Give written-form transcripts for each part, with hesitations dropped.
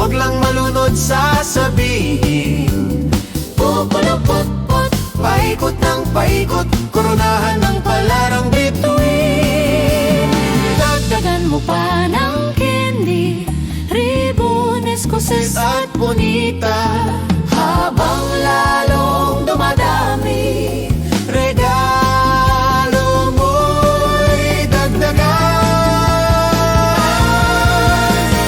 Huwag lang malunod sasabihin. Pupulupot-pot, paikot ng paikot, koronahan ng palarang bituin. Dagdagan mo pa ng candy, ribbon, escoses At bonita, habang lalong dumadami. regalo mo'y dagdagan.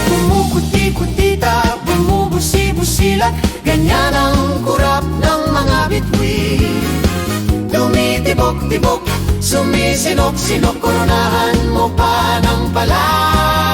Bumukuti-kutita, bumubusi-busilat, ganyan ang kurap ng mga bituin. Tumitibok-tibok, sumisinok-sinok, koronahan mo pa ng pala.